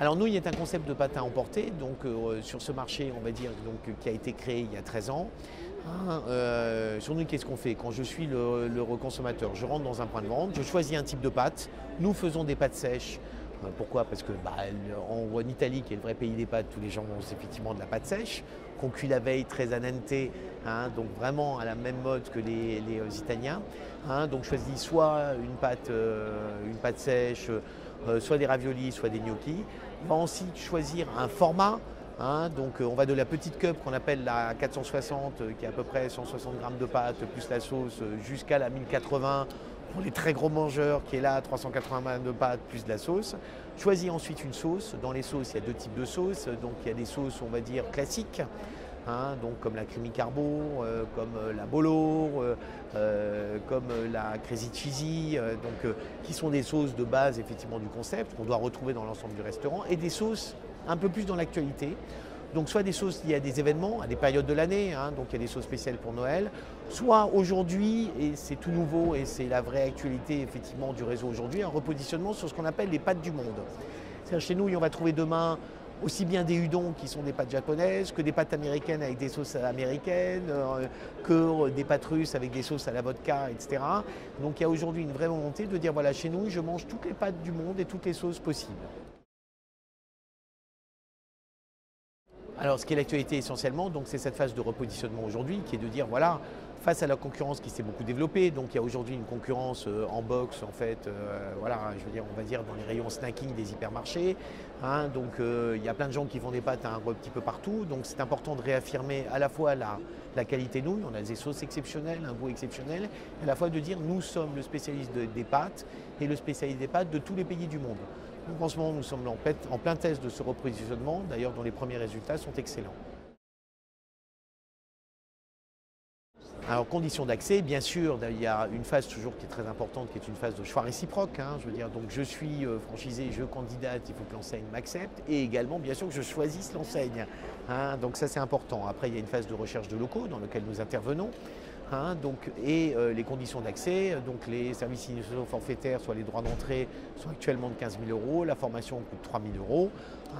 Alors Nouilles est un concept de pâte à emporter, donc sur ce marché, on va dire, donc, qui a été créé il y a 13 ans. Sur Nouilles, qu'est-ce qu'on fait? Quand je suis le consommateur, je rentre dans un point de vente, je choisis un type de pâte. Nous faisons des pâtes sèches. Pourquoi? Parce que en Italie, qui est le vrai pays des pâtes, tous les gens mangent effectivement de la pâte sèche, qu'on cuit la veille, très al dente, donc vraiment à la même mode que les Italiens. Donc je choisis soit une pâte sèche, soit des raviolis, soit des gnocchis. On va ensuite choisir un format. Donc on va de la petite cup qu'on appelle la 460, qui est à peu près 160 grammes de pâte plus la sauce, jusqu'à la 1080 pour les très gros mangeurs, qui est là 380 grammes de pâte plus de la sauce. Choisis ensuite une sauce. Dans les sauces, il y a deux types de sauces. Donc il y a des sauces, on va dire, classiques. Donc comme la creamy carbo, comme la bolo, comme la crazy cheesy, qui sont des sauces de base effectivement du concept qu'on doit retrouver dans l'ensemble du restaurant, et des sauces un peu plus dans l'actualité. Donc soit des sauces liées à des événements, à des périodes de l'année, donc il y a des sauces spéciales pour Noël, soit aujourd'hui, et c'est tout nouveau et c'est la vraie actualité effectivement du réseau aujourd'hui, un repositionnement sur ce qu'on appelle les pâtes du monde. C'est-à-dire chez nous, on va trouver demain aussi bien des udons qui sont des pâtes japonaises, que des pâtes américaines avec des sauces américaines, que des pâtes russes avec des sauces à la vodka, etc. Donc il y a aujourd'hui une vraie volonté de dire voilà, chez nous, je mange toutes les pâtes du monde et toutes les sauces possibles. Alors ce qui est l'actualité essentiellement, donc c'est cette phase de repositionnement aujourd'hui qui est de dire voilà, face à la concurrence qui s'est beaucoup développée, donc il y a aujourd'hui une concurrence en box en fait, voilà, je veux dire, on va dire dans les rayons snacking des hypermarchés, donc il y a plein de gens qui font des pâtes un petit peu partout, donc c'est important de réaffirmer à la fois la qualité nouilles, on a des sauces exceptionnelles, un goût exceptionnel, et à la fois de dire nous sommes le spécialiste des pâtes et le spécialiste des pâtes de tous les pays du monde. Donc en ce moment, nous sommes en plein test de ce repositionnement, d'ailleurs dont les premiers résultats sont excellents. Alors, conditions d'accès, bien sûr, il y a une phase toujours qui est très importante, qui est une phase de choix réciproque. Je veux dire, donc je suis franchisé, je candidate, il faut que l'enseigne m'accepte, et également, bien sûr, que je choisisse l'enseigne. Donc ça, c'est important. Après, il y a une phase de recherche de locaux dans laquelle nous intervenons. Les conditions d'accès, donc les services initiaux forfaitaires, soit les droits d'entrée, sont actuellement de 15 000 €, la formation coûte 3 000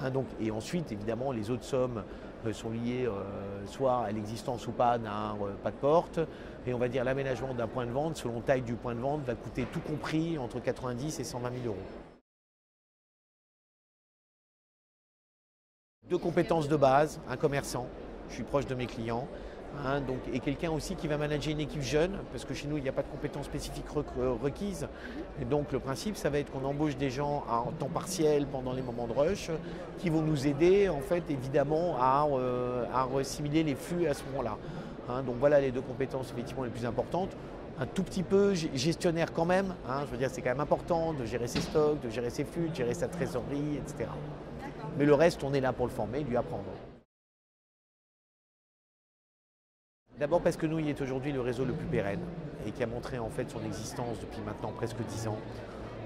€. Et ensuite, évidemment, les autres sommes sont liées soit à l'existence ou pas d'un pas de porte, et on va dire l'aménagement d'un point de vente, selon taille du point de vente, va coûter tout compris entre 90 et 120 000 €. Deux compétences de base, un commerçant, je suis proche de mes clients, et quelqu'un aussi qui va manager une équipe jeune, parce que chez nous, il n'y a pas de compétences spécifiques requises. Et donc le principe, ça va être qu'on embauche des gens en temps partiel pendant les moments de rush, qui vont nous aider, en fait, évidemment, à assimiler les flux à ce moment-là. Donc voilà les deux compétences effectivement les plus importantes. Un tout petit peu gestionnaire quand même, je veux dire, c'est quand même important de gérer ses stocks, de gérer ses flux, de gérer sa trésorerie, etc. Mais le reste, on est là pour le former, lui apprendre. D'abord parce que Nouilles est aujourd'hui le réseau le plus pérenne et qui a montré en fait son existence depuis maintenant presque 10 ans.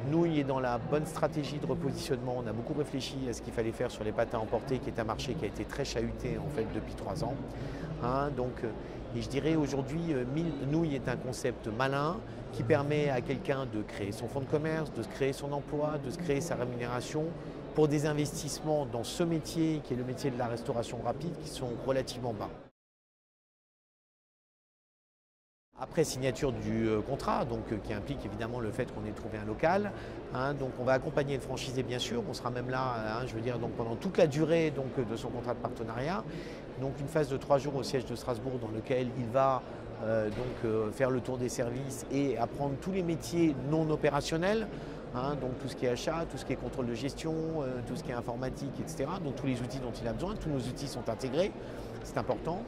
Nouilles est dans la bonne stratégie de repositionnement. On a beaucoup réfléchi à ce qu'il fallait faire sur les pâtes à emporter, qui est un marché qui a été très chahuté en fait depuis 3 ans. Et je dirais aujourd'hui, Nouilles est un concept malin qui permet à quelqu'un de créer son fonds de commerce, de créer son emploi, de créer sa rémunération pour des investissements dans ce métier qui est le métier de la restauration rapide qui sont relativement bas. Après signature du contrat, qui implique évidemment le fait qu'on ait trouvé un local, donc on va accompagner le franchisé bien sûr, on sera même là, je veux dire, donc pendant toute la durée de son contrat de partenariat, donc une phase de 3 jours au siège de Strasbourg dans lequel il va faire le tour des services et apprendre tous les métiers non opérationnels, donc tout ce qui est achat, tout ce qui est contrôle de gestion, tout ce qui est informatique, etc. Donc tous les outils dont il a besoin, tous nos outils sont intégrés, c'est important.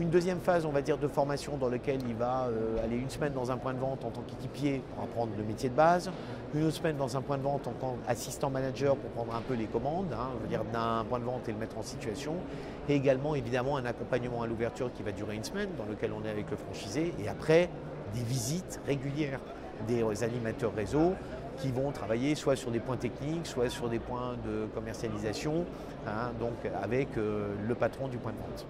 Une deuxième phase, on va dire, de formation dans laquelle il va aller une semaine dans un point de vente en tant qu'équipier pour apprendre le métier de base, une autre semaine dans un point de vente en tant qu'assistant manager pour prendre un peu les commandes, je veux dire d'un point de vente et le mettre en situation, et également évidemment un accompagnement à l'ouverture qui va durer une semaine dans lequel on est avec le franchisé, et après des visites régulières des animateurs réseau qui vont travailler soit sur des points techniques, soit sur des points de commercialisation, donc avec le patron du point de vente.